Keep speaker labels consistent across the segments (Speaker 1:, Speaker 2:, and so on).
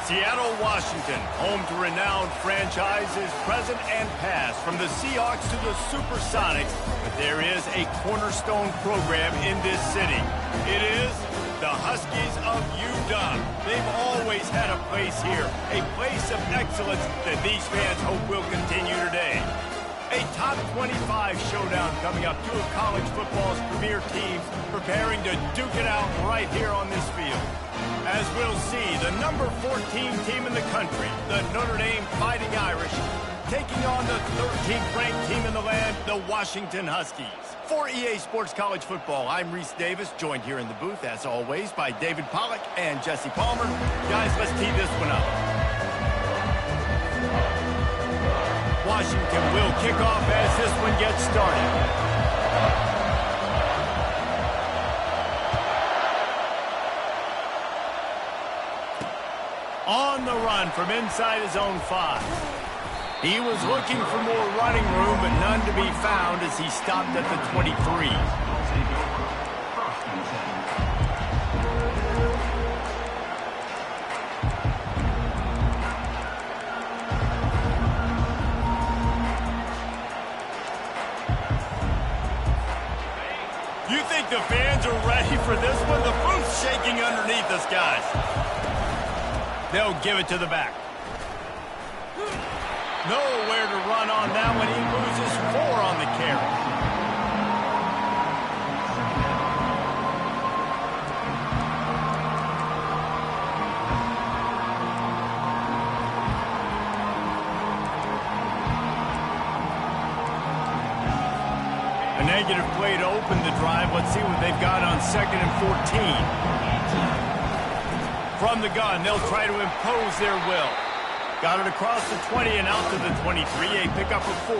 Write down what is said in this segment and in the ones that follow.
Speaker 1: Seattle, Washington, home to renowned franchises present and past, from the Seahawks to the Supersonics, but there is a cornerstone program in this city. It is the Huskies of UW. They've always had a place here, a place of excellence that these fans hope will continue today. A top 25 showdown coming up, two of college football's premier teams preparing to duke it out right here on this field. As we'll see, the number 14 team in the country, the Notre Dame Fighting Irish, taking on the 13th ranked team in the land, the Washington Huskies. For EA Sports College Football, I'm Reese Davis, joined here in the booth, as always, by David Pollack and Jesse Palmer. Guys, let's tee this one up. Washington will kick off as this one gets started. On the run from inside his own 5. He was looking for more running room, but none to be found as he stopped at the 23. You think the fans are ready for this one? The roof's shaking underneath us, guys. They'll give it to the back. Nowhere to run on that one. He loses 4 on the carry. A negative play to open the drive. Let's see what they've got on 2nd and 14. From the gun, they'll try to impose their will. Got it across the 20 and out to the 23, a pickup of 4.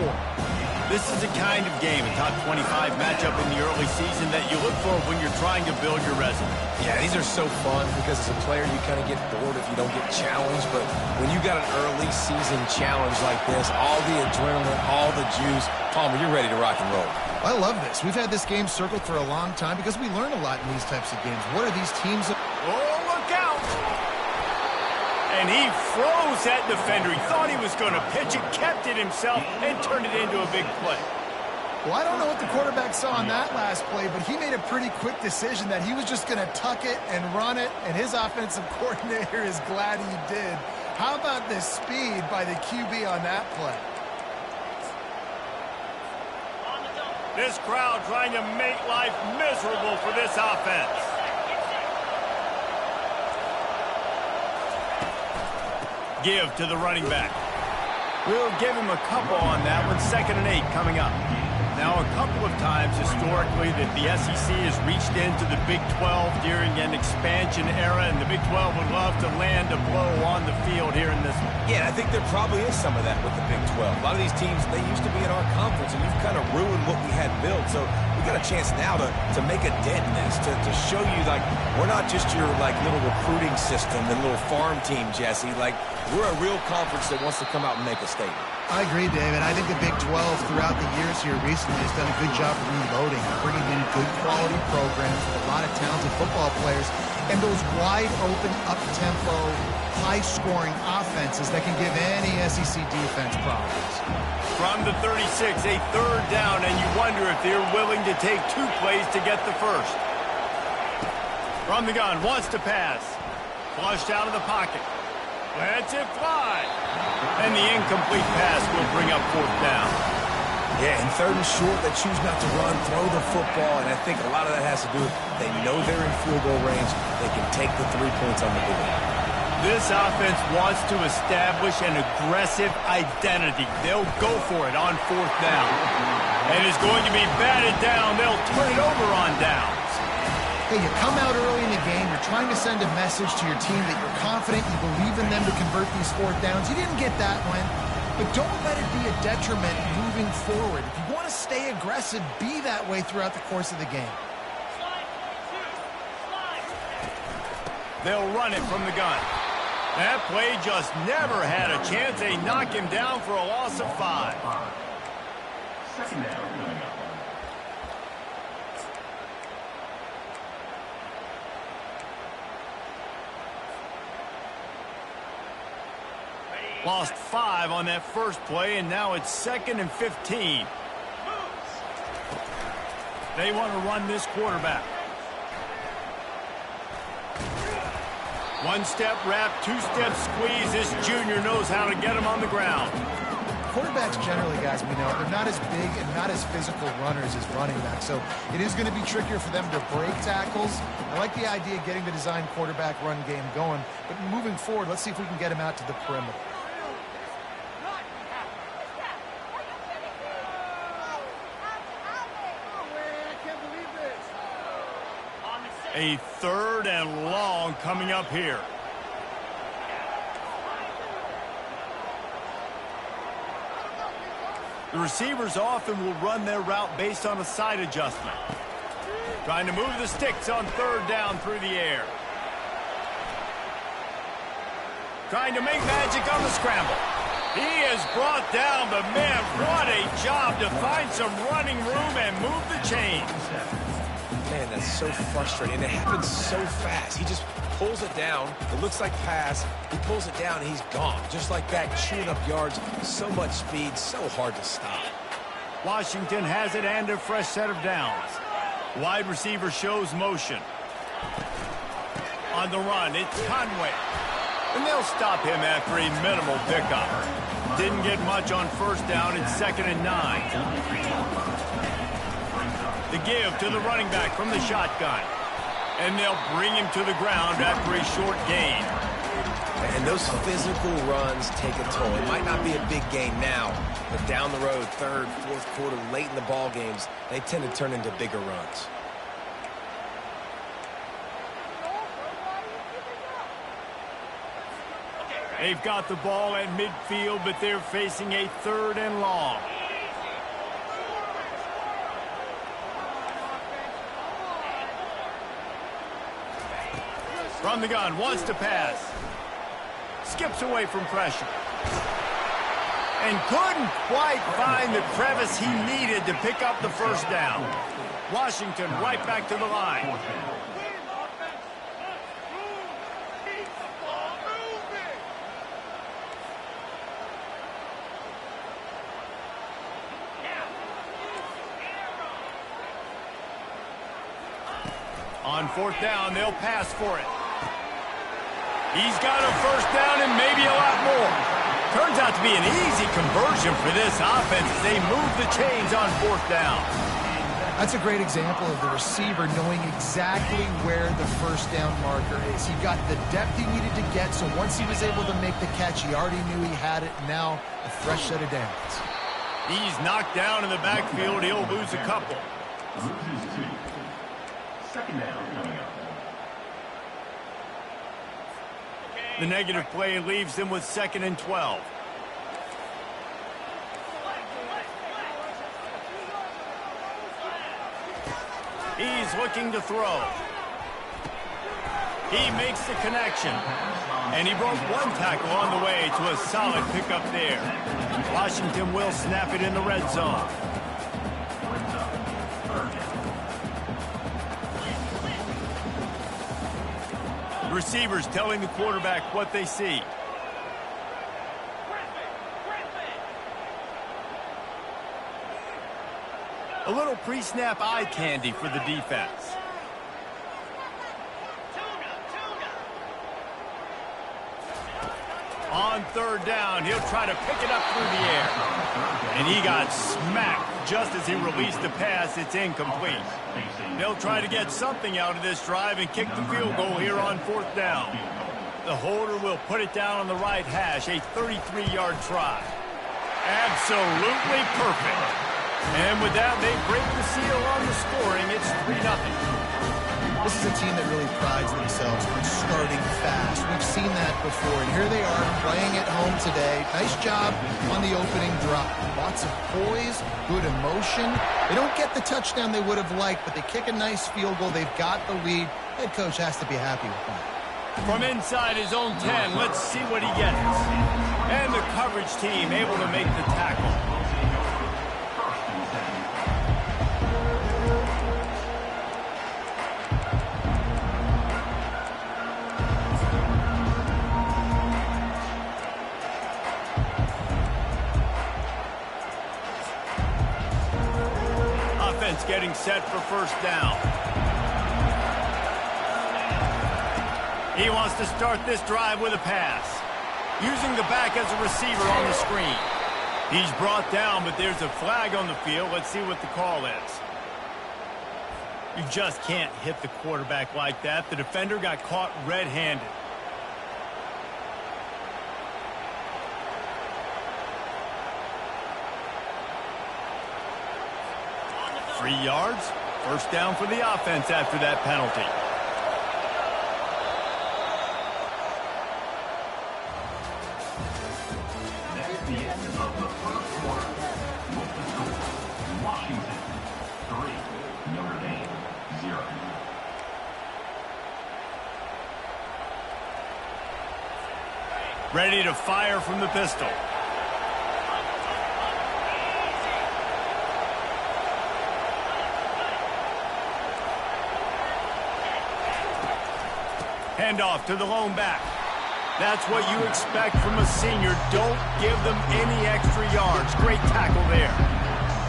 Speaker 1: This is the kind of game, a top 25 matchup in the early season, that you look for when you're trying to build your resume.
Speaker 2: Yeah, these are so fun because as a player, you kind of get bored if you don't get challenged. But when you got an early season challenge like this, all the adrenaline, all the juice, Palmer, you're ready to rock and roll.
Speaker 3: I love this. We've had this game circled for a long time because we learn a lot in these types of games. What are these teams?
Speaker 1: Oh, look out! And he froze that defender. He thought he was going to pitch it, kept it himself, and turned it into a big play.
Speaker 3: Well, I don't know what the quarterback saw on that last play, but he made a pretty quick decision that he was just going to tuck it and run it, and his offensive coordinator is glad he did. How about the speed by the QB on that play?
Speaker 1: This crowd trying to make life miserable for this offense. Give to the running back. We'll give him a couple on that one. 2nd and 8 coming up. Now, a couple of times historically that the SEC has reached into the Big 12 during an expansion era, and the Big 12 would love to land a blow on the field here in this one.
Speaker 2: Yeah, I think there probably is some of that with the Big 12. A lot of these teams, they used to be in our conference, and you've kind of ruined what we had built. So we got a chance now to make a dent in this, to show you, like, we're not just your, like, little recruiting system and little farm team, Jesse. Like, we're a real conference that wants to come out and make a statement.
Speaker 3: I agree, David. I think the Big 12 throughout the years here recently has done a good job reloading, bringing in good quality programs with a lot of talented football players and those wide open, up-tempo, high-scoring offenses that can give any SEC defense problems.
Speaker 1: From the 36, a 3rd down, and you wonder if they're willing to take 2 plays to get the first. From the gun, wants to pass. Flushed out of the pocket. Lets it fly. And the incomplete pass will bring up 4th down.
Speaker 2: Yeah, and 3rd and short, they choose not to run, throw the football, and I think a lot of that has to do with they know they're in field goal range. They can take the 3 points on the board.
Speaker 1: This offense wants to establish an aggressive identity. They'll go for it on 4th down. And it's going to be batted down. They'll turn it over on downs.
Speaker 3: Hey, you come out early in the game, you're trying to send a message to your team that you're confident, you believe in them to convert these 4th downs. You didn't get that one, but don't let it be a detriment moving forward. If you want to stay aggressive, be that way throughout the course of the game.
Speaker 1: They'll run it from the gun. That play just never had a chance. They knock him down for a loss of 5.
Speaker 4: 2nd down.
Speaker 1: Lost 5 on that first play, and now it's 2nd and 15. They want to run this quarterback. One-step wrap, two-step squeeze. This junior knows how to get him on the ground.
Speaker 3: Quarterbacks generally, guys, we know, they're not as big and not as physical runners as running backs, so it is going to be trickier for them to break tackles. I like the idea of getting the design quarterback run game going, but moving forward, let's see if we can get him out to the perimeter.
Speaker 1: A 3rd and long coming up here. The receivers often will run their route based on a side adjustment. Trying to move the sticks on 3rd down through the air. Trying to make magic on the scramble. He is brought down, but man, what a job to find some running room and move the chains.
Speaker 2: Man, that's so frustrating. It happens so fast. He just pulls it down. It looks like pass. He pulls it down, and he's gone. Just like that, chewing up yards. So much speed, so hard to stop.
Speaker 1: Washington has it and a fresh set of downs. Wide receiver shows motion. On the run, it's Conway. And they'll stop him after a minimal pickup. Didn't get much on 1st down. It's 2nd and 9. The give to the running back from the shotgun. And they'll bring him to the ground after a short gain.
Speaker 2: And those physical runs take a toll. It might not be a big gain now, but down the road, 3rd, 4th quarter, late in the ball games, they tend to turn into bigger runs.
Speaker 1: They've got the ball at midfield, but they're facing a 3rd and long. From the gun, wants to pass. Skips away from pressure. And couldn't quite find the crevice he needed to pick up the 1st down. Washington right back to the line. On 4th down, they'll pass for it. He's got a 1st down and maybe a lot more. Turns out to be an easy conversion for this offense. They move the chains on 4th down.
Speaker 3: That's a great example of the receiver knowing exactly where the 1st down marker is. He got the depth he needed to get, so once he was able to make the catch, he already knew he had it. Now, a fresh set of downs.
Speaker 1: He's knocked down in the backfield. He'll lose a couple.
Speaker 4: 2nd down coming up.
Speaker 1: The negative play leaves them with 2nd and 12. He's looking to throw. He makes the connection. And he broke one tackle on the way to a solid pickup there. Washington will snap it in the red zone. Receivers telling the quarterback what they see. A little pre-snap eye candy for the defense. On 3rd down, he'll try to pick it up through the air. And he got smacked just as he released the pass. It's incomplete. They'll try to get something out of this drive and kick the field goal here on 4th down. The holder will put it down on the right hash, a 33-yard try. Absolutely perfect. And with that, they break the seal on the scoring. It's 3-0.
Speaker 3: This is a team that really prides themselves on starting fast. We've seen that before, and here they are playing at home today. Nice job on the opening drop. Lots of poise, good emotion. They don't get the touchdown they would have liked, but they kick a nice field goal. They've got the lead. Head coach has to be happy with that.
Speaker 1: From inside his own 10, let's see what he gets. And the coverage team able to make the tackle. offense getting set for first down. He wants to start this drive with a pass. Using the back as a receiver on the screen. He's brought down, but there's a flag on the field. Let's see what the call is. You just can't hit the quarterback like that. The defender got caught red-handed. Three yards. First down for the offense after that penalty.
Speaker 4: That's the end of the first quarter. Washington 3, Notre Dame 0.
Speaker 1: Ready to fire from the pistol. Handoff to the lone back. That's what you expect from a senior. Don't give them any extra yards. Great tackle there.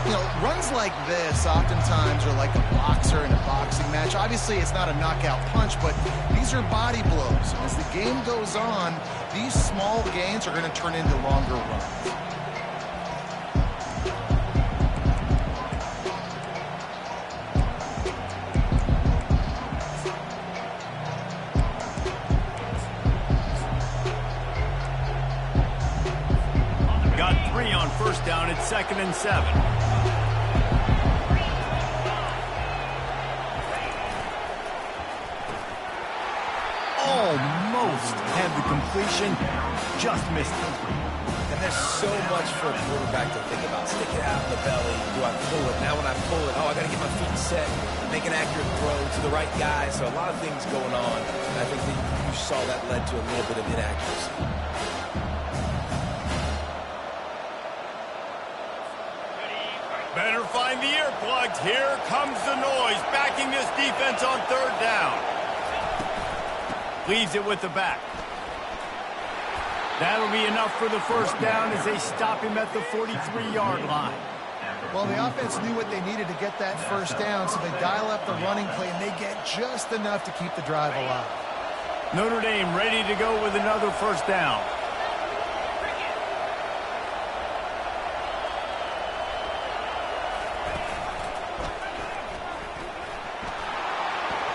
Speaker 3: You know, runs like this oftentimes are like a boxer in a boxing match. Obviously, it's not a knockout punch, but these are body blows. And as the game goes on, these small gains are going to turn into longer runs.
Speaker 1: First down at 2nd and 7. Almost had the completion, just missed it.
Speaker 2: And there's so much for a quarterback to think about. Stick it out in the belly. Do I pull it? Now when I pull it, I got to get my feet set, make an accurate throw to the right guy. So a lot of things going on. And I think that you saw that led to a little bit of inaccuracy.
Speaker 1: Better find the earplugs. Here comes the noise, backing this defense on 3rd down. Leaves it with the back. That'll be enough for the first down as they stop him at the 43-yard line.
Speaker 3: Well, the offense knew what they needed to get that first down, so they dial up the running play, and they get just enough to keep the drive alive.
Speaker 1: Notre Dame ready to go with another first down.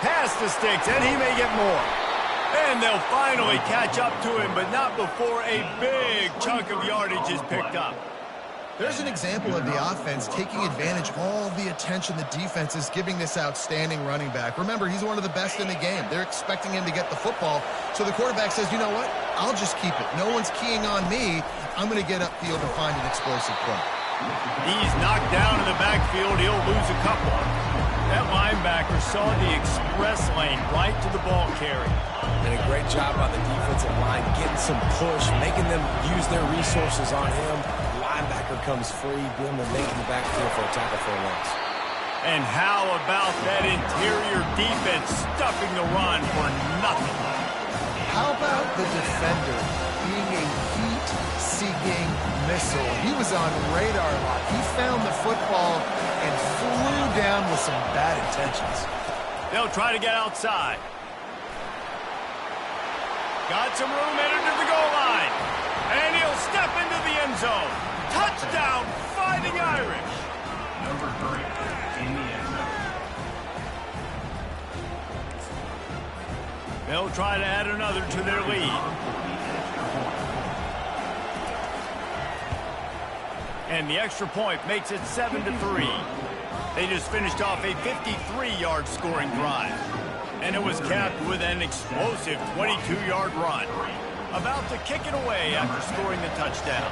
Speaker 1: Pass the sticks, and he may get more. And they'll finally catch up to him, but not before a big chunk of yardage is picked up.
Speaker 3: There's an example of the offense taking advantage of all the attention the defense is giving this outstanding running back. Remember, he's one of the best in the game. They're expecting him to get the football, so the quarterback says, you know what, I'll just keep it. No one's keying on me. I'm going to get upfield and find an explosive play.
Speaker 1: He's knocked down in the backfield. He'll lose a couple. That linebacker saw the express lane right to the ball carrier.
Speaker 2: And a great job on the defensive line, getting some push, making them use their resources on him. Linebacker comes free, doing the make in the backfield for a tackle for a loss.
Speaker 1: And how about that interior defense stuffing the run for nothing?
Speaker 3: How about the defender being a heat-seeking missile? He was on radar lock. He found the football and flew down with some bad intentions.
Speaker 1: They'll try to get outside. Got some room headed to the goal line. And he'll step into the end zone. Touchdown, Fighting Irish.
Speaker 4: Number 3 in the end zone.
Speaker 1: They'll try to add another to their lead. And the extra point makes it 7-3. They just finished off a 53-yard scoring drive. And it was capped with an explosive 22-yard run. About to kick it away after scoring the touchdown.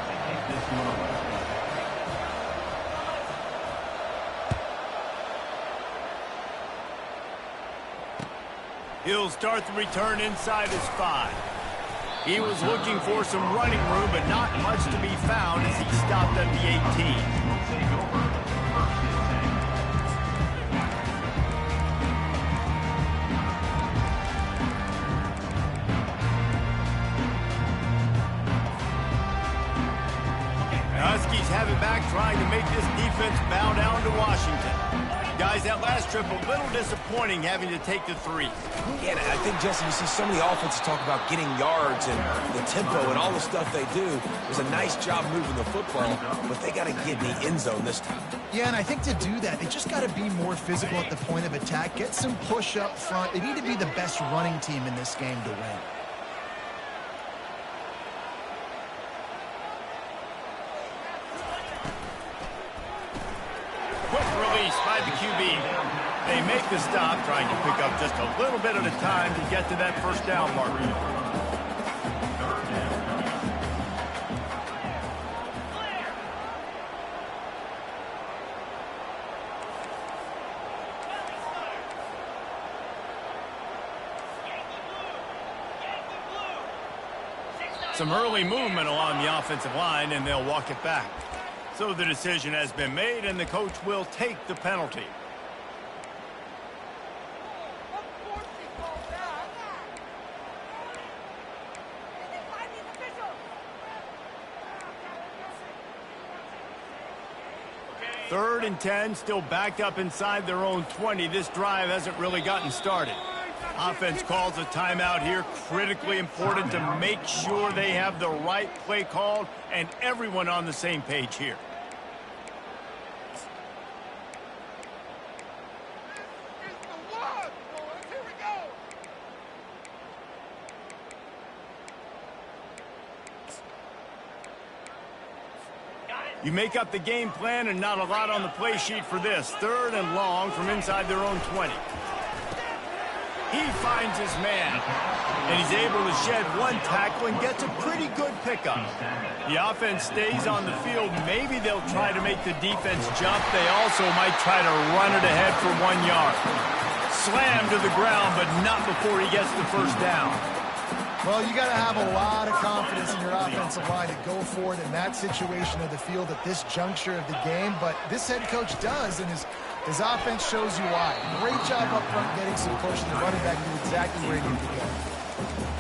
Speaker 1: He'll start the return inside his 5. He was looking for some running room, but not much to be found as he stopped at the 18. The Huskies have it back, trying to make this defense bow down to Washington. Guys, that last trip, a little disappointing having to take the three.
Speaker 2: Yeah, I think, Jesse, you see so many offenses talk about getting yards and the tempo and all the stuff they do. It was a nice job moving the football, but they got to get in the end zone this time.
Speaker 3: Yeah, and I think to do that, they just got to be more physical at the point of attack, get some push up front. They need to be the best running team in this game to win.
Speaker 1: By the QB. They make the stop, trying to pick up just a little bit at a time to get to that first down mark. Some early movement along the offensive line, and they'll walk it back. So the decision has been made, and the coach will take the penalty. Third and 10, still backed up inside their own 20. This drive hasn't really gotten started. Offense calls a timeout here. Critically important to make sure they have the right play called and everyone on the same page here. You make up the game plan and not a lot on the play sheet for this. Third and long from inside their own 20. He finds his man, and he's able to shed one tackle and gets a pretty good pickup. The offense stays on the field. Maybe they'll try to make the defense jump. They also might try to run it ahead for 1 yard. Slammed to the ground, but not before he gets the first down.
Speaker 3: Well, you got to have a lot of confidence in your offensive line to go forward in that situation of the field at this juncture of the game, but this head coach does, and his offense shows you why. Great job up front getting some push, and the running back knew exactly where he needed to go.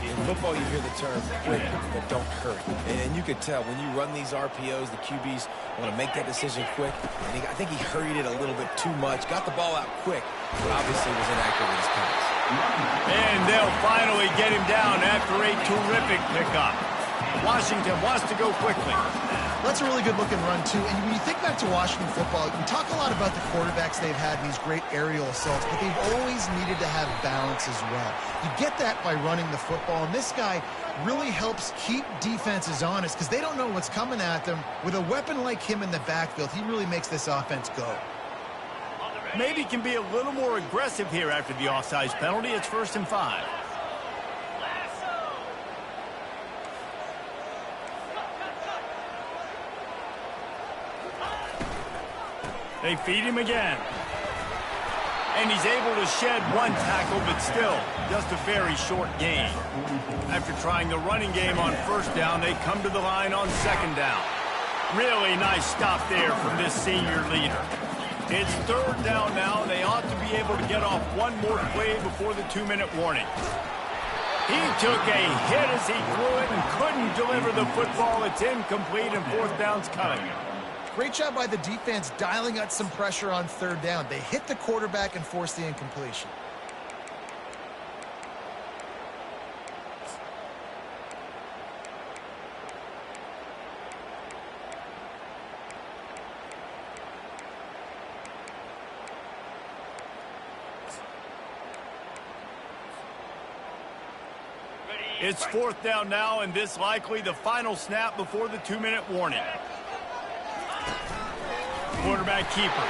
Speaker 2: In football, you hear the term quick, but don't hurry. And you could tell when you run these RPOs, the QBs want to make that decision quick. And I think he hurried it a little bit too much, got the ball out quick, but obviously was inaccurate with his pass.
Speaker 1: And they'll finally get him down after a terrific pickup. Washington wants to go quickly.
Speaker 3: That's a really good-looking run, too. And when you think back to Washington football, we talk a lot about the quarterbacks they've had in these great aerial assaults, but they've always needed to have balance as well. You get that by running the football, and this guy really helps keep defenses honest because they don't know what's coming at them. With a weapon like him in the backfield, he really makes this offense go.
Speaker 1: Maybe can be a little more aggressive here after the offsides penalty. It's 1st and 5. They feed him again. And he's able to shed one tackle, but still, just a very short gain. After trying the running game on 1st down, they come to the line on 2nd down. Really nice stop there from this senior leader. It's 3rd down now. They ought to be able to get off one more play before the 2-minute warning. He took a hit as he threw it and couldn't deliver the football. It's incomplete, and 4th down's coming.
Speaker 3: Great job by the defense dialing out some pressure on 3rd down. They hit the quarterback and forced the incompletion.
Speaker 1: It's 4th down now, and this likely the final snap before the 2-minute warning. Quarterback keeper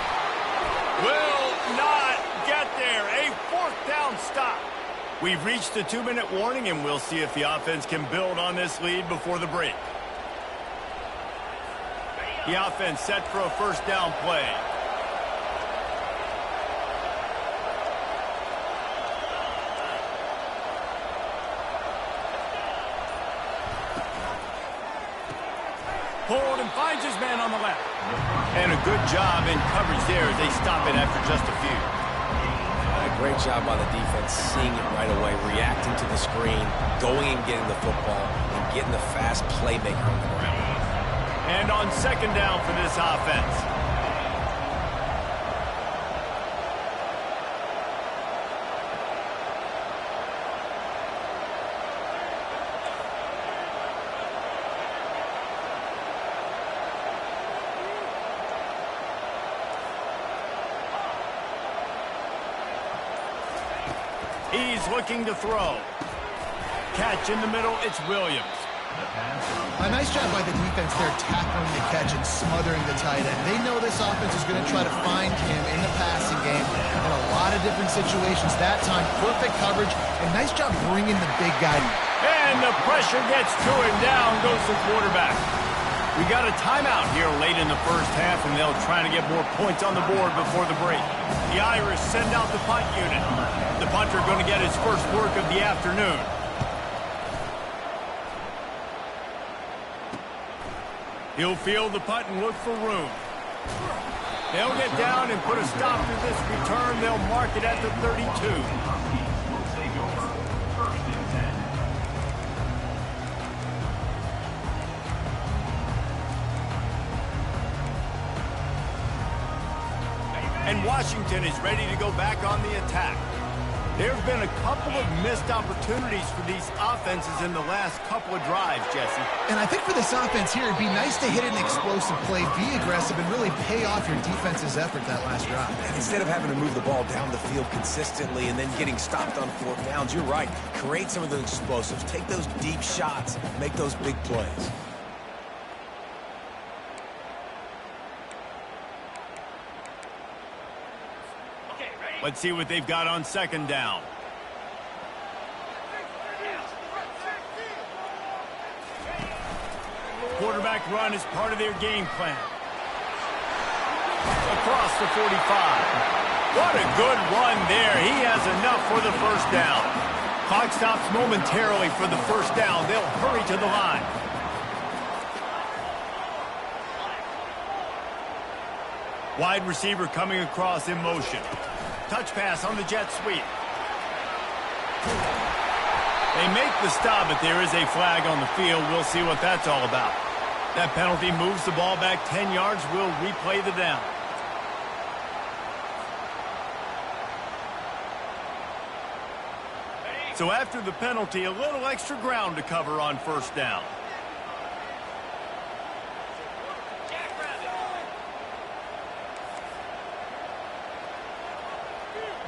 Speaker 1: will not get there. A 4th down stop. We've reached the 2-minute warning, and we'll see if the offense can build on this lead before the break. The offense set for a 1st down play. Pulled and finds his man on the left. And a good job in coverage there as they stop it after just a few.
Speaker 2: Great job by the defense, seeing it right away, reacting to the screen, going and getting the football, and getting the fast playmaker on the ground.
Speaker 1: And on 2nd down for this offense. He's looking to throw. Catch in the middle, it's Williams.
Speaker 3: A nice job by the defense there tackling the catch and smothering the tight end. They know this offense is going to try to find him in the passing game in a lot of different situations. That time, perfect coverage, and nice job bringing the big guy.
Speaker 1: And the pressure gets to him. Down goes the quarterback. We got a timeout here late in the first half, and they'll try to get more points on the board before the break. The Irish send out the punt unit. The punter going to get his first work of the afternoon. He'll field the punt and look for room. They'll get down and put a stop to this return. They'll mark it at the 32. And Washington is ready to go back on the attack. There have been a couple of missed opportunities for these offenses in the last couple of drives, Jesse.
Speaker 3: And I think for this offense here, it'd be nice to hit an explosive play, be aggressive, and really pay off your defense's effort that last drive.
Speaker 2: And instead of having to move the ball down the field consistently and then getting stopped on fourth downs, you're right. Create some of those explosives. Take those deep shots. Make those big plays.
Speaker 1: Let's see what they've got on second down. Quarterback run is part of their game plan. Across the 45. What a good run there. He has enough for the first down. Clock stops momentarily for the first down. They'll hurry to the line. Wide receiver coming across in motion. Touch pass on the jet sweep. They make the stop, but there is a flag on the field. We'll see what that's all about. That penalty moves the ball back 10 yards. We'll replay the down. So after the penalty, a little extra ground to cover on first down.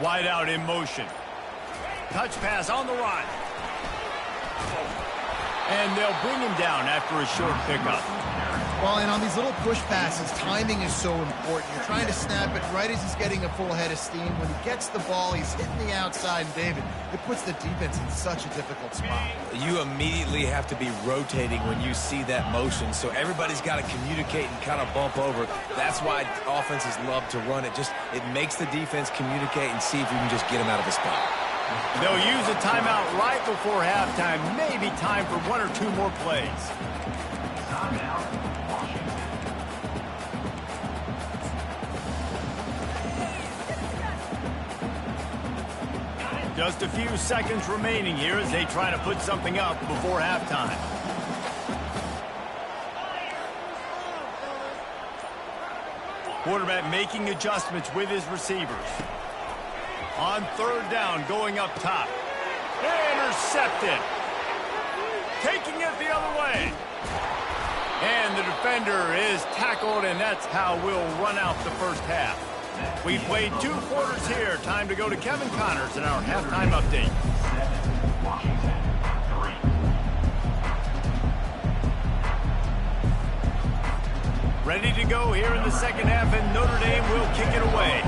Speaker 1: Wide out in motion. Touch pass on the run. And they'll bring him down after a short pickup.
Speaker 3: Well, and on these little push passes, timing is so important. You're trying to snap it right as he's getting a full head of steam. When he gets the ball, he's hitting the outside, and David, it puts the defense in such a difficult spot.
Speaker 2: You immediately have to be rotating when you see that motion, so everybody's got to communicate and kind of bump over. That's why offenses love to run it. It makes the defense communicate and see if you can just get him out of a spot.
Speaker 1: They'll use a timeout right before halftime. Maybe time for one or two more plays. Just a few seconds remaining here as they try to put something up before halftime. Quarterback making adjustments with his receivers. On third down, going up top. Intercepted. Taking it the other way. And the defender is tackled, and that's how we'll run out the first half. We played 2 quarters here. Time to go to Kevin Connors in our halftime update.
Speaker 4: 7, Washington, 3.
Speaker 1: Ready to go here in the second half, and Notre Dame will kick it away.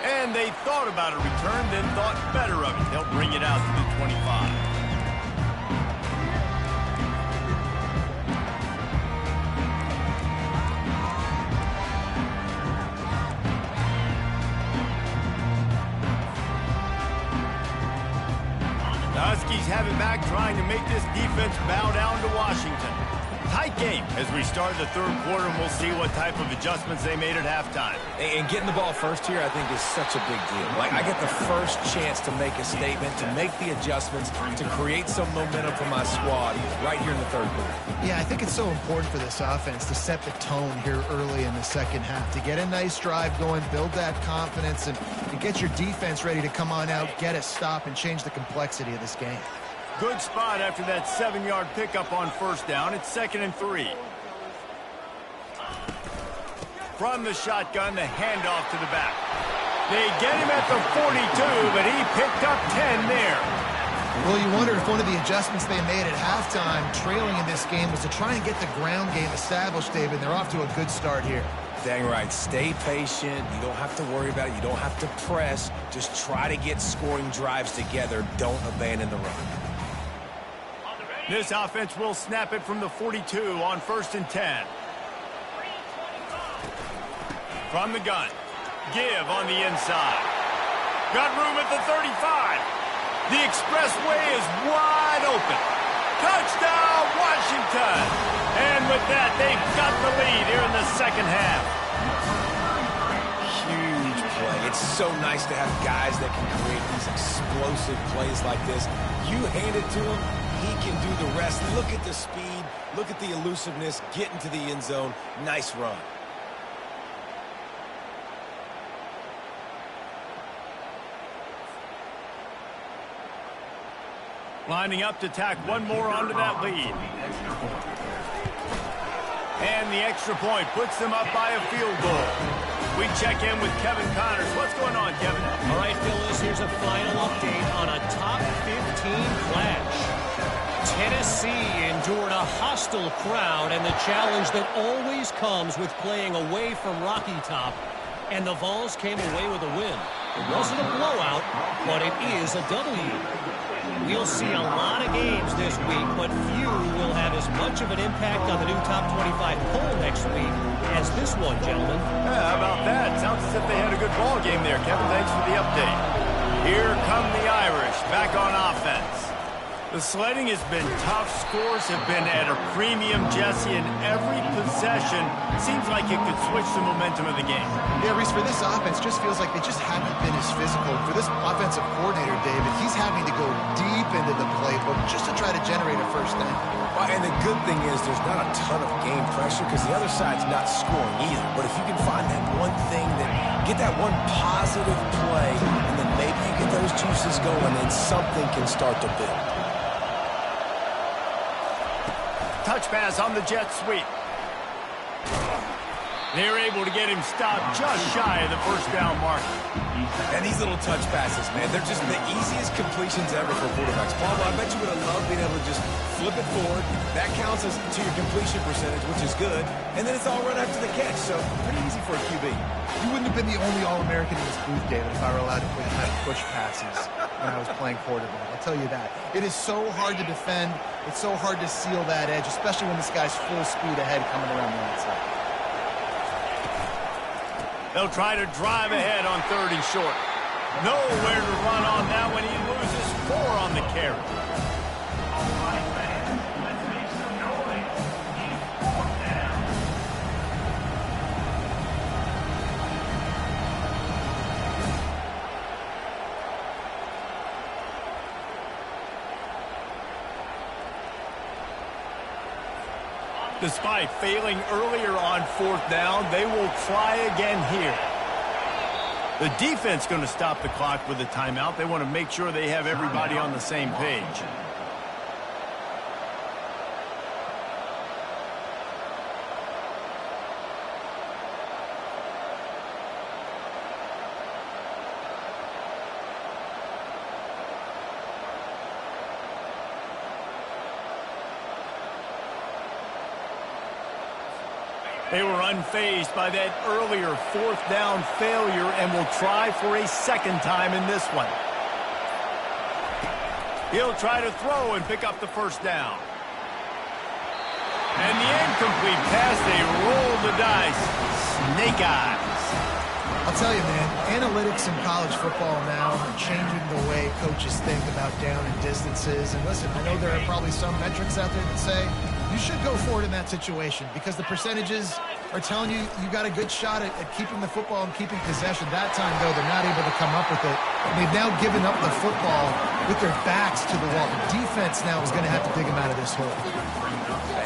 Speaker 1: And they thought about a return, then thought better of it. They'll bring it out to the 25. The Huskies have it back, trying to make this defense bow down to Washington. Tight game as we start the third quarter, and we'll see what type of adjustments they made at halftime.
Speaker 2: And getting the ball first here, I think, is such a big deal. Like, I get the first chance to make a statement, to make the adjustments, to create some momentum for my squad right here in the third quarter.
Speaker 3: Yeah, I think it's so important for this offense to set the tone here early in the second half, to get a nice drive going, build that confidence, and get your defense ready to come on out, get a stop, and change the complexity of this game.
Speaker 1: Good spot after that 7-yard pickup on first down. It's 2nd and 3. From the shotgun, the handoff to the back. They get him at the 42, but he picked up 10 there.
Speaker 3: Well, you wonder if one of the adjustments they made at halftime, trailing in this game, was to try and get the ground game established, David. They're off to a good start here.
Speaker 2: Dang right. Stay patient. You don't have to worry about it. You don't have to press. Just try to get scoring drives together. Don't abandon the run.
Speaker 1: This offense will snap it from the 42 on 1st and 10. From the gun. Give on the inside. Got room at the 35. The expressway is wide open. Touchdown, Washington! And with that, they've got the lead here in the second half.
Speaker 2: Huge play. It's so nice to have guys that can create these explosive plays like this. You hand it to him, he can do the rest. Look at the speed. Look at the elusiveness. Get into the end zone. Nice run.
Speaker 1: Lining up to tack one more onto that lead. And the extra point puts them up by a field goal. We check in with Kevin Connors. What's going on, Kevin?
Speaker 5: All right, Phyllis, here's a final update on a top 15 clash. Tennessee endured a hostile crowd and the challenge that always comes with playing away from Rocky Top. And the Vols came away with a win. It wasn't a blowout, but it is a W. We'll see a lot of games this week, but few will have as much of an impact on the new top 25 poll next week as this one, gentlemen.
Speaker 1: Yeah, how about that? Sounds as if they had a good ball game there, Kevin. Thanks for the update. Here come the Irish, back on offense. The sledding has been tough. Scores have been at a premium, Jesse, and every possession seems like it could switch the momentum of the game.
Speaker 3: Yeah, Reese, for this offense, just feels like they just haven't been as physical. For this offensive coordinator, David, he's having to go deep into the playbook just to try to generate a first down.
Speaker 2: Well, and the good thing is there's not a ton of game pressure because the other side's not scoring either. But if you can find that one thing, that get that one positive play, and then maybe you get those juices going, and something can start to build.
Speaker 1: Touch pass on the jet sweep. They're able to get him stopped just shy of the first down mark.
Speaker 2: And these little touch passes, man, they're just the easiest completions ever for quarterbacks. Paul, I bet you would have loved being able to just flip it forward. That counts as to your completion percentage, which is good. And then it's all run after the catch, so pretty easy for a QB.
Speaker 3: You wouldn't have been the only All-American in this booth, David, if I were allowed to push passes when I was playing quarterback. I'll tell you that. It is so hard to defend. It's so hard to seal that edge, especially when this guy's full speed ahead coming around the outside.
Speaker 1: They'll try to drive ahead on 3rd and short. Nowhere to run on that one. He loses 4 on the carry. Despite failing earlier on 4th down, they will try again here. The defense going to stop the clock with a timeout. They want to make sure they have everybody on the same page. They were unfazed by that earlier 4th down failure and will try for a second time in this one. He'll try to throw and pick up the first down. And the incomplete pass, they roll the dice. Snake eyes.
Speaker 3: I'll tell you, man, analytics in college football now are changing the way coaches think about down and distances. And listen, I know there are probably some metrics out there that say you should go for it in that situation because the percentages are telling you you got a good shot at keeping the football and keeping possession. That time, though, they're not able to come up with it. And they've now given up the football with their backs to the wall. The defense now is going to have to dig them out of this hole.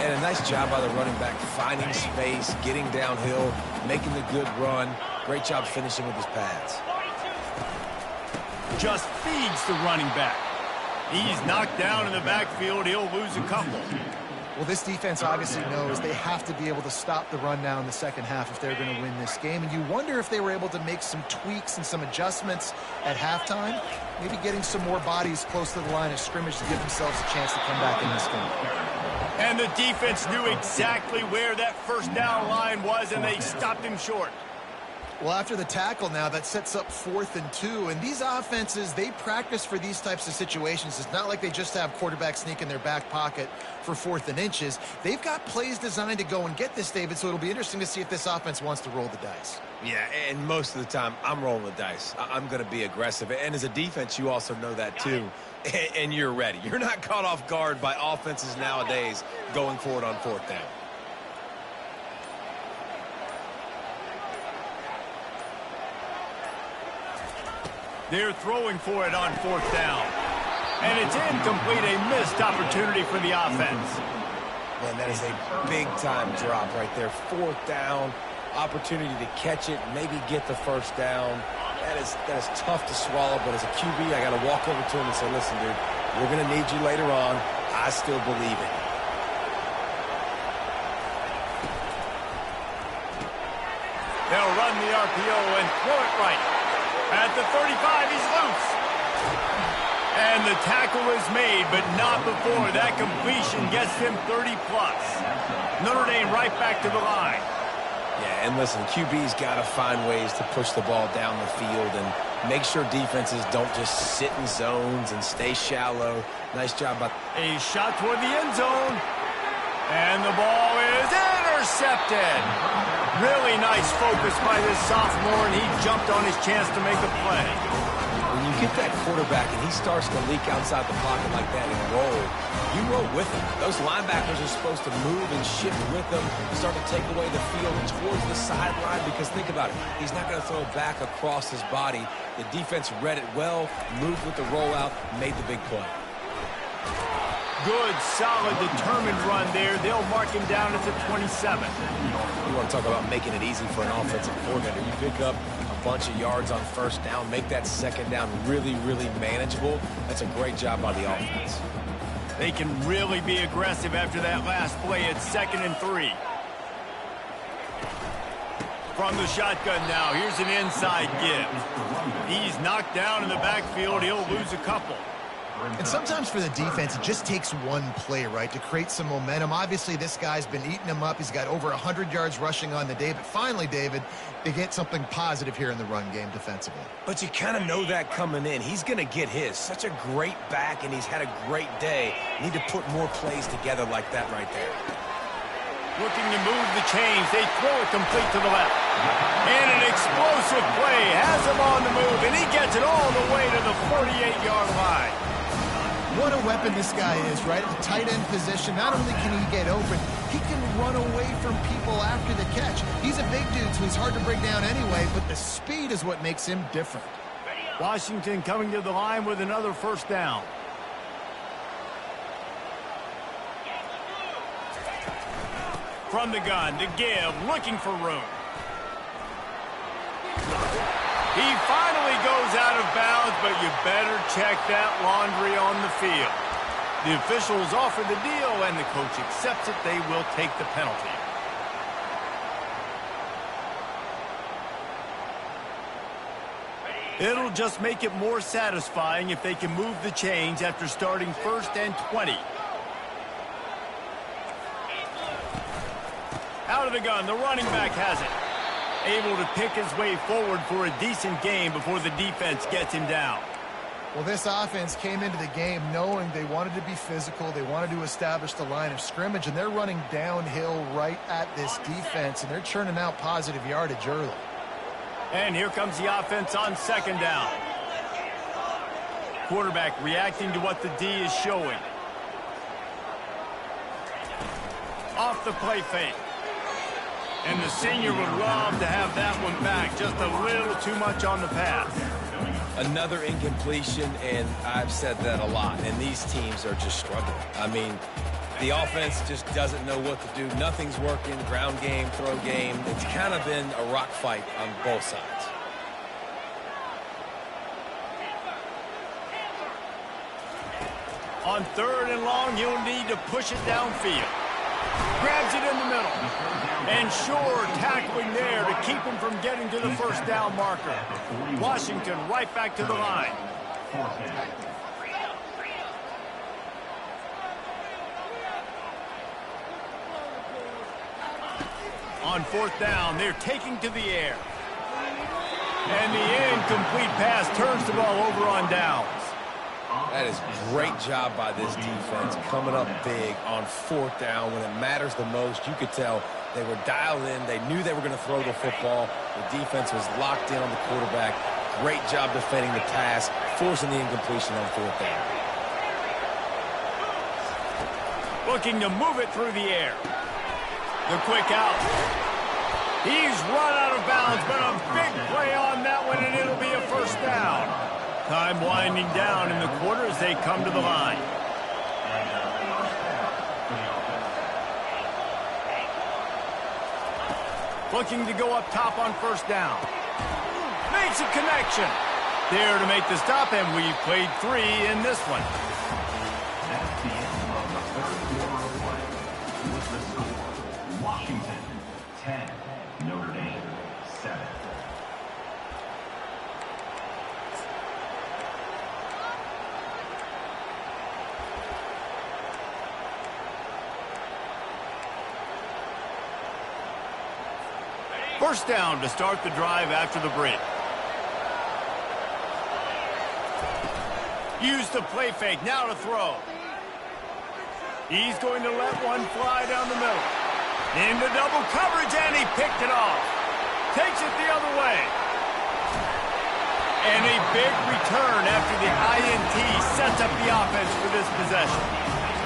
Speaker 2: And a nice job by the running back, finding space, getting downhill, making the good run. Great job finishing with his pads.
Speaker 1: Just feeds the running back. He's knocked down in the backfield. He'll lose a couple.
Speaker 3: Well, this defense obviously knows they have to be able to stop the run now in the second half if they're going to win this game. And you wonder if they were able to make some tweaks and some adjustments at halftime, maybe getting some more bodies close to the line of scrimmage to give themselves a chance to come back in this game.
Speaker 1: And the defense knew exactly where that first down line was, and they stopped him short.
Speaker 3: Well, after the tackle now, that sets up 4th and 2. And these offenses, they practice for these types of situations. It's not like they just have quarterback sneak in their back pocket for 4th and inches. They've got plays designed to go and get this, David, so it'll be interesting to see if this offense wants to roll the dice.
Speaker 2: Yeah, and most of the time, I'm rolling the dice. I'm going to be aggressive. And as a defense, you also know that too. And you're ready. You're not caught off guard by offenses nowadays going forward on 4th down.
Speaker 1: They're throwing for it on 4th down. And it's incomplete, a missed opportunity for the offense.
Speaker 2: Man, that is a big-time drop right there. 4th down, opportunity to catch it, maybe get the first down. That is tough to swallow, but as a QB, I got to walk over to him and say, listen, dude, we're going to need you later on. I still believe it.
Speaker 1: They'll run the RPO and throw it right. At the 35, he's loose. And the tackle is made, but not before that completion gets him 30-plus. Notre Dame right back to the line.
Speaker 2: Yeah, and listen, QB's got to find ways to push the ball down the field and make sure defenses don't just sit in zones and stay shallow. Nice job by...
Speaker 1: A shot toward the end zone. And the ball is intercepted. Really nice focus by this sophomore, and he jumped on his chance to make a play.
Speaker 2: When you get that quarterback and he starts to leak outside the pocket like that and roll, you roll with him. Those linebackers are supposed to move and shift with him, start to take away the field towards the sideline, because think about it, he's not going to throw it back across his body. The defense read it well, moved with the rollout, made the big play.
Speaker 1: Good, solid, determined run there. They'll mark him down at the 27.
Speaker 2: You want to talk about making it easy for an offensive coordinator. You pick up a bunch of yards on 1st down, make that 2nd down really, really manageable. That's a great job by the offense.
Speaker 1: They can really be aggressive after that last play at 2nd and 3. From the shotgun now, here's an inside give. He's knocked down in the backfield. He'll lose a couple.
Speaker 3: And sometimes for the defense, it just takes one play, right, to create some momentum. Obviously, this guy's been eating him up. He's got over 100 yards rushing on the day. But finally, David, they get something positive here in the run game defensively.
Speaker 2: But you kind of know that coming in. He's going to get his. Such a great back, and he's had a great day. Need to put more plays together like that right there.
Speaker 1: Looking to move the chains. They throw it complete to the left. And an explosive play has him on the move, and he gets it all the way to the 48-yard line.
Speaker 3: What a weapon this guy is, right? At the tight end position, not only can he get open, he can run away from people after the catch. He's a big dude, so he's hard to bring down anyway, but the speed is what makes him different.
Speaker 1: Washington coming to the line with another 1st down. From the gun to give, looking for room. He finally goes out of bounds, but you better check that laundry on the field. The officials offer the deal, and the coach accepts it. They will take the penalty. It'll just make it more satisfying if they can move the chains after starting 1st and 20. Out of the gun, the running back has it. Able to pick his way forward for a decent game before the defense gets him down.
Speaker 3: Well, this offense came into the game knowing they wanted to be physical, they wanted to establish the line of scrimmage, and they're running downhill right at this defense, and they're churning out positive yardage early.
Speaker 1: And here comes the offense on 2nd down. Quarterback reacting to what the D is showing. Off the play fake. And the senior would love to have that one back. Just a little too much on the pass.
Speaker 2: Another incompletion, and I've said that a lot, and these teams are just struggling. I mean, the offense just doesn't know what to do. Nothing's working. Ground game, throw game. It's kind of been a rock fight on both sides.
Speaker 1: On 3rd and long, he'll need to push it downfield. Grabs it in the middle. And sure, tackling there to keep him from getting to the first down marker. Washington right back to the line. On 4th down, they're taking to the air. And the incomplete pass turns the ball over on downs.
Speaker 2: That is great job by this defense, coming up big on 4th down when it matters the most. You could tell they were dialed in. They knew they were going to throw the football. The defense was locked in on the quarterback. Great job defending the pass, forcing the incompletion on 4th down.
Speaker 1: Looking to move it through the air. The quick out. He's run out of bounds, but a big play on that one, and it'll be a first down. Time winding down in the quarter as they come to the line. Looking to go up top on 1st down. Makes a connection. There to make the stop, and we've played 3 in this one.
Speaker 4: That's the end of the 3rd quarter of play. With the score, Washington 10, Notre Dame 7.
Speaker 1: First down to start the drive after the break. Use the play fake, now to throw. He's going to let one fly down the middle. Into double coverage, and he picked it off. Takes it the other way. And a big return after the INT sets up the offense for this possession.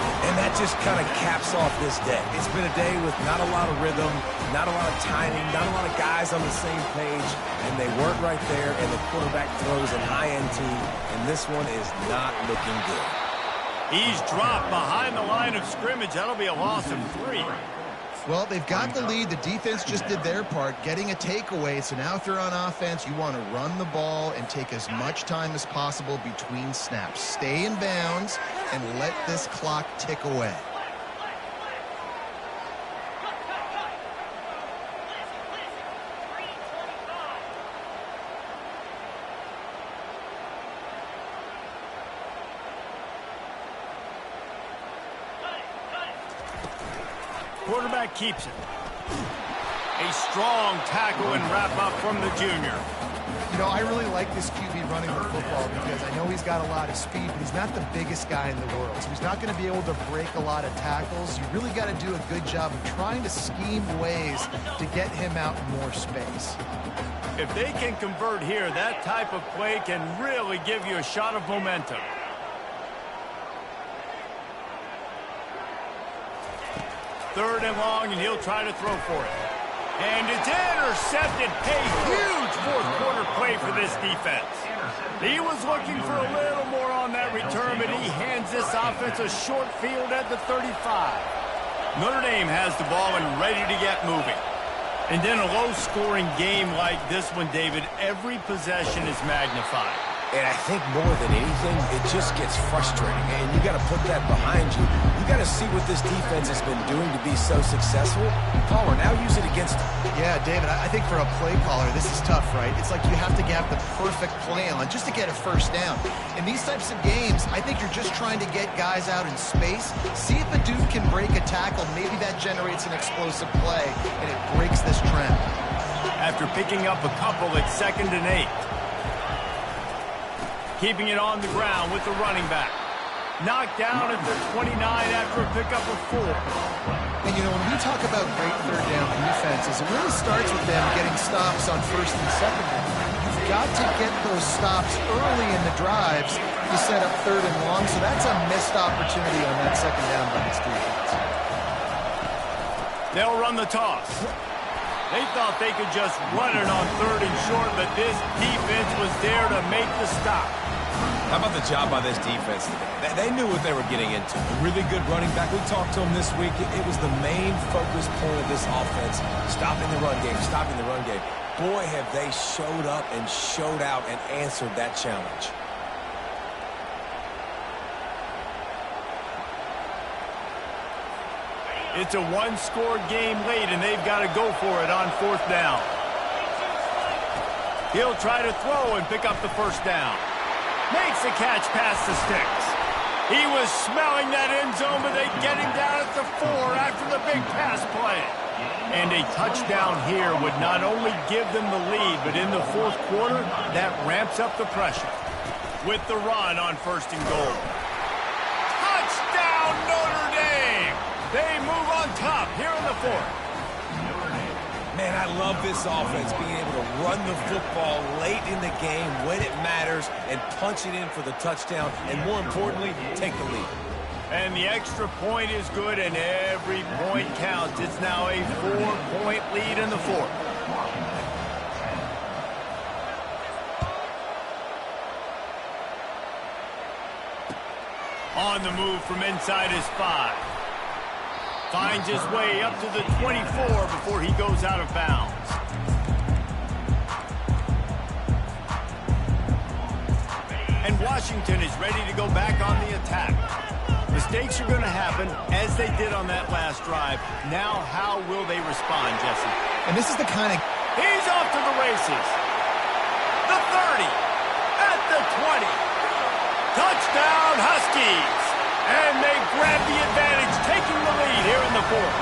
Speaker 2: And that just kind of caps off this day. It's been a day with not a lot of rhythm, not a lot of timing, not a lot of guys on the same page, and they weren't right there, and the quarterback throws an INT, and this one is not looking good.
Speaker 1: He's dropped behind the line of scrimmage. That'll be a loss of 3.
Speaker 3: Well, they've got the lead. The defense just did their part, getting a takeaway. So now if you're on offense, you want to run the ball and take as much time as possible between snaps. Stay in bounds and let this clock tick away.
Speaker 1: Quarterback keeps it. A strong tackle and wrap up from the junior.
Speaker 3: You know, I really like this QB running the football because I know he's got a lot of speed, but he's not the biggest guy in the world. So he's not going to be able to break a lot of tackles. You really got to do a good job of trying to scheme ways to get him out in more space.
Speaker 1: If they can convert here, that type of play can really give you a shot of momentum. Third and long, and he'll try to throw for it. And it's intercepted. A huge fourth quarter play for this defense. He was looking for a little more on that return, but he hands this offense a short field at the 35. Notre Dame has the ball and ready to get moving. And in a low-scoring game like this one, David, every possession is magnified.
Speaker 2: And I think more than anything, it just gets frustrating. And you got to put that behind you. You got to see what this defense has been doing to be so successful. Caller, now use it against them.
Speaker 3: Yeah, David, I think for a play caller, this is tough, right? It's like you have to have the perfect play on just to get a first down. In these types of games, I think you're just trying to get guys out in space. See if a dude can break a tackle. Maybe that generates an explosive play, and it breaks this trend.
Speaker 1: After picking up a couple, it's 2nd and 8. Keeping it on the ground with the running back. Knocked down at the 29 after a pickup of 4.
Speaker 3: And, you know, when we talk about great third down defenses, it really starts with them getting stops on 1st and 2nd down. You've got to get those stops early in the drives to set up 3rd and long, so that's a missed opportunity on that 2nd down by this defense.
Speaker 1: They'll run the toss. They thought they could just run it on 3rd and short, but this defense was there to make the stop.
Speaker 2: How about the job by this defense today? They knew what they were getting into. A really good running back. We talked to him this week. It was the main focus point of this offense. Stopping the run game, stopping the run game. Boy, have they showed up and showed out and answered that challenge.
Speaker 1: It's a one-score game late, and they've got to go for it on 4th down. He'll try to throw and pick up the first down. Makes the catch past the sticks. He was smelling that end zone, but they get him down at the 4 after the big pass play. And a touchdown here would not only give them the lead, but in the 4th quarter, that ramps up the pressure. With the run on 1st and goal. Touchdown, Notre Dame! They move on top here in the 4th.
Speaker 2: Man, I love this offense being able to run the football late in the game when it matters and punch it in for the touchdown and, more importantly, take the lead.
Speaker 1: And the extra point is good, and every point counts. It's now a 4-point lead in the 4th. On the move from inside his 5. Finds his way up to the 24 before he goes out of bounds. And Washington is ready to go back on the attack. Mistakes are going to happen, as they did on that last drive. Now, how will they respond, Jesse?
Speaker 3: And this is the kind of...
Speaker 1: He's off to the races. The 30. At the 20. Touchdown, Huskies. And they grab the advantage, taking the lead here in the 4th.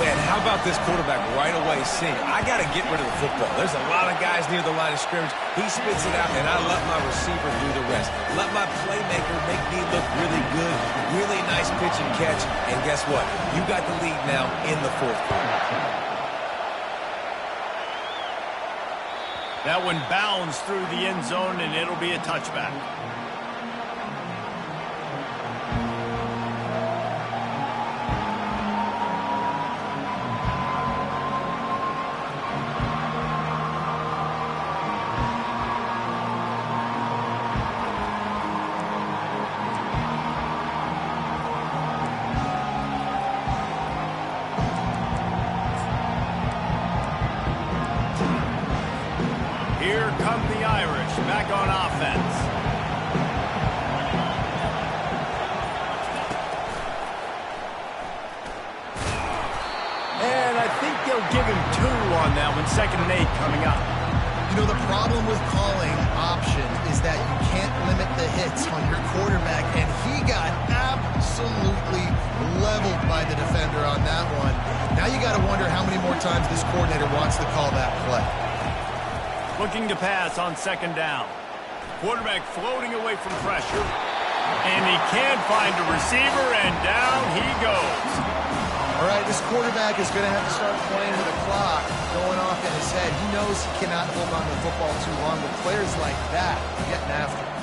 Speaker 2: Man, how about this quarterback right away saying, I got to get rid of the football. There's a lot of guys near the line of scrimmage. He spits it out, and I let my receiver do the rest. Let my playmaker make me look really good. Really nice pitch and catch. And guess what? You got the lead now in the 4th quarter.
Speaker 1: That one bounds through the end zone, and it'll be a touchback. Here come the Irish back on offense. And I think they'll give him 2 on that one. 2nd and 8 coming up.
Speaker 3: You know, the problem with calling option is that you can't limit the hits on your quarterback, and he got absolutely leveled by the defender on that one. Now you got to wonder how many more times this coordinator wants to call that play.
Speaker 1: Looking to pass on 2nd down. Quarterback floating away from pressure. And he can find a receiver, and down he goes.
Speaker 3: All right, this quarterback is going to have to start playing with the clock going off in his head. He knows he cannot hold on to the football too long. With players like that, getting after him.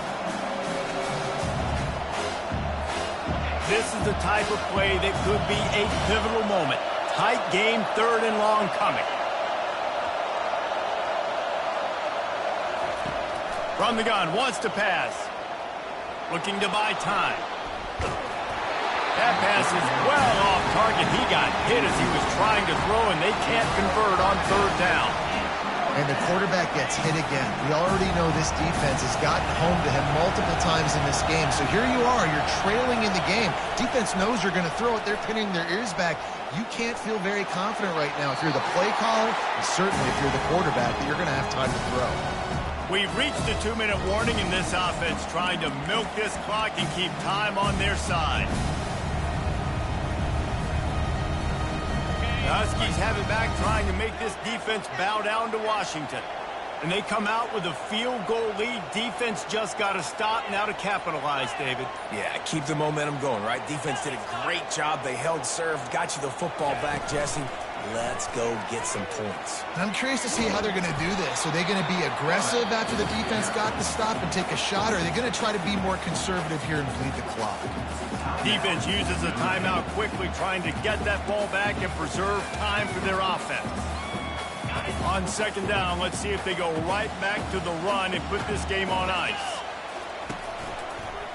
Speaker 1: This is the type of play that could be a pivotal moment. Tight game, 3rd and long coming. From the gun, wants to pass. Looking to buy time. That pass is well off target. He got hit as he was trying to throw, and they can't convert on 3rd down.
Speaker 3: And the quarterback gets hit again. We already know this defense has gotten home to him multiple times in this game. So here you are, you're trailing in the game. Defense knows you're going to throw it. They're pinning their ears back. You can't feel very confident right now if you're the play caller, and certainly if you're the quarterback, that you're going to have time to throw.
Speaker 1: We've reached the 2-minute warning in this offense, trying to milk this clock and keep time on their side. The Huskies have it back, trying to make this defense bow down to Washington. And they come out with a field goal lead. Defense just got to stop now to capitalize, David.
Speaker 2: Yeah, keep the momentum going, right? Defense did a great job. They held serve, got you the football back, Jesse. Let's go get some points.
Speaker 3: I'm curious to see how they're going to do this. Are they going to be aggressive after the defense got the stop and take a shot, or are they going to try to be more conservative here and bleed the clock?
Speaker 1: Defense uses a timeout quickly, trying to get that ball back and preserve time for their offense. On 2nd down, let's see if they go right back to the run and put this game on ice.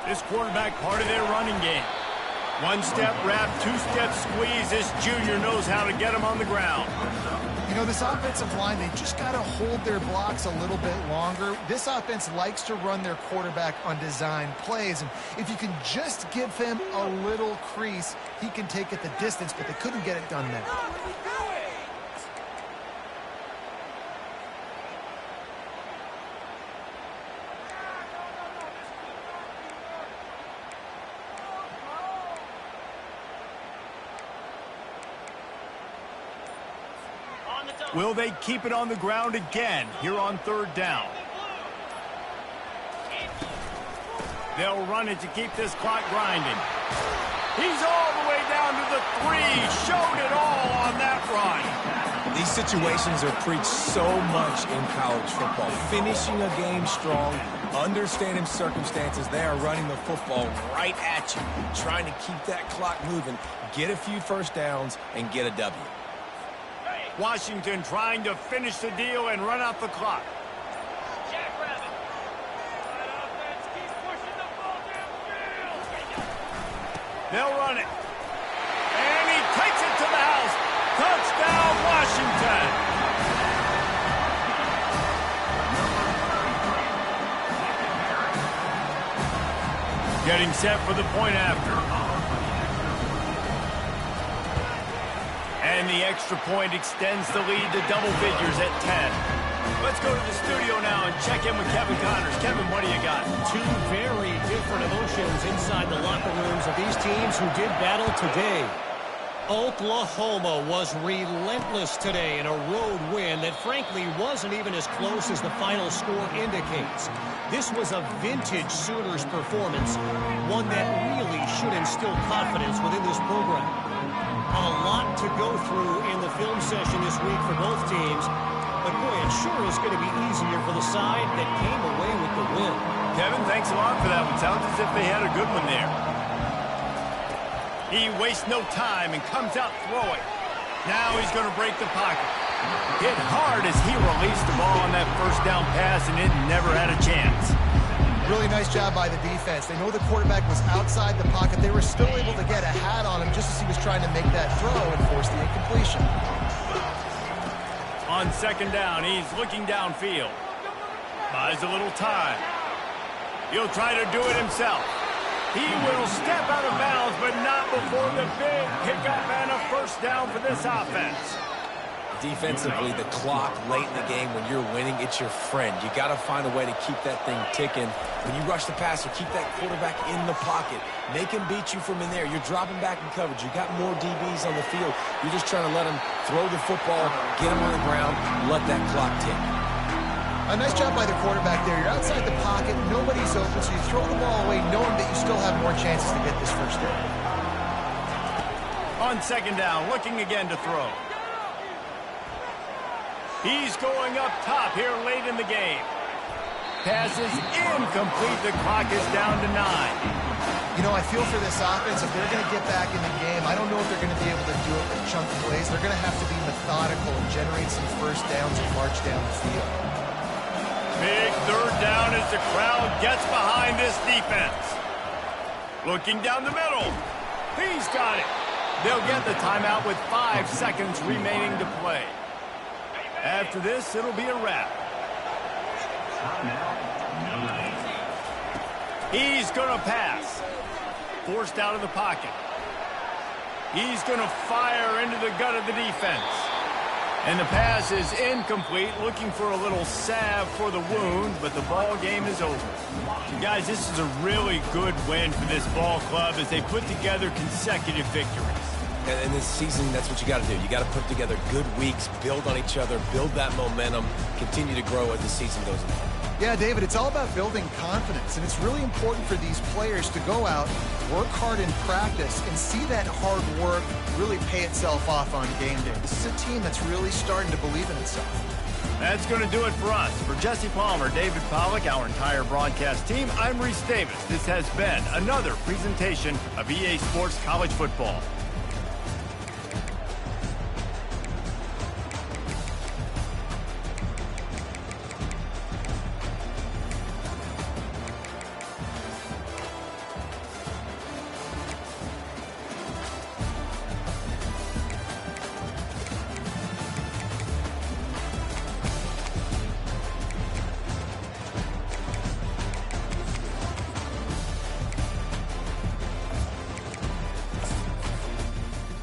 Speaker 1: This quarterback part of their running game. One-step wrap, two-step squeeze. This junior knows how to get him on the ground.
Speaker 3: You know, this offensive line, they just got to hold their blocks a little bit longer. This offense likes to run their quarterback on design plays, and if you can just give him a little crease, he can take it the distance, but they couldn't get it done there.
Speaker 1: Will they keep it on the ground again here on third down? They'll run it to keep this clock grinding. He's all the way down to the 3. Showed it all on that run.
Speaker 2: These situations are preached so much in college football. Finishing a game strong, understanding circumstances. They are running the football right at you, trying to keep that clock moving, get a few first downs, and get a W.
Speaker 1: Washington trying to finish the deal and run out the clock. They'll run it. And he takes it to the house. Touchdown, Washington. Getting set for the point after. And the extra point extends the lead to double figures at 10. Let's go to the studio now and check in with Kevin Connors. Kevin, what do you got?
Speaker 5: Two very different emotions inside the locker rooms of these teams who did battle today. Oklahoma was relentless today in a road win that frankly wasn't even as close as the final score indicates. This was a vintage Sooners performance, one that really should instill confidence within this program. A lot to go through in the film session this week for both teams, but boy, it sure is going to be easier for the side that came away with the win.
Speaker 1: Kevin, thanks a lot for that one. Sounds as if they had a good one there. He wastes no time and comes out throwing. Now he's going to break the pocket. Hit hard as he released the ball on that first down pass, and it never had a chance.
Speaker 3: Really nice job by the defense. They know the quarterback was outside the pocket. They were still able to get a hat on him just as he was trying to make that throw and force the incompletion.
Speaker 1: On second down, he's looking downfield. Buys a little time. He'll try to do it himself. He will step out of bounds, but not before the big pickup and a first down for this offense.
Speaker 2: Defensively, the clock late in the game when you're winning, it's your friend. You got to find a way to keep that thing ticking. When you rush the passer, keep that quarterback in the pocket. Make him beat you from in there. You're dropping back in coverage. You got more DBs on the field. You're just trying to let him throw the football, get him on the ground, let that clock tick.
Speaker 3: A nice job by the quarterback there. You're outside the pocket, nobody's open, so you throw the ball away knowing that you still have more chances to get this first down.
Speaker 1: On second down, looking again to throw. He's going up top here late in the game. Pass is incomplete. The clock is down to 9.
Speaker 3: You know, I feel for this offense. If they're going to get back in the game, I don't know if they're going to be able to do it with chunk plays. They're going to have to be methodical and generate some first downs and march down the field.
Speaker 1: Big third down as the crowd gets behind this defense. Looking down the middle. He's got it. They'll get the timeout with 5 seconds remaining to play. After this, it'll be a wrap. He's going to pass. Forced out of the pocket. He's going to fire into the gut of the defense. And the pass is incomplete, looking for a little salve for the wound, but the ball game is over. Guys, this is a really good win for this ball club as they put together consecutive victories.
Speaker 2: And in this season, that's what you got to do. You got to put together good weeks, build on each other, build that momentum, continue to grow as the season goes on.
Speaker 3: Yeah, David, it's all about building confidence, and it's really important for these players to go out, work hard in practice, and see that hard work really pay itself off on game day. This is a team that's really starting to believe in itself.
Speaker 1: That's going to do it for us. For Jesse Palmer, David Pollack, our entire broadcast team, I'm Reese Davis. This has been another presentation of EA Sports College Football.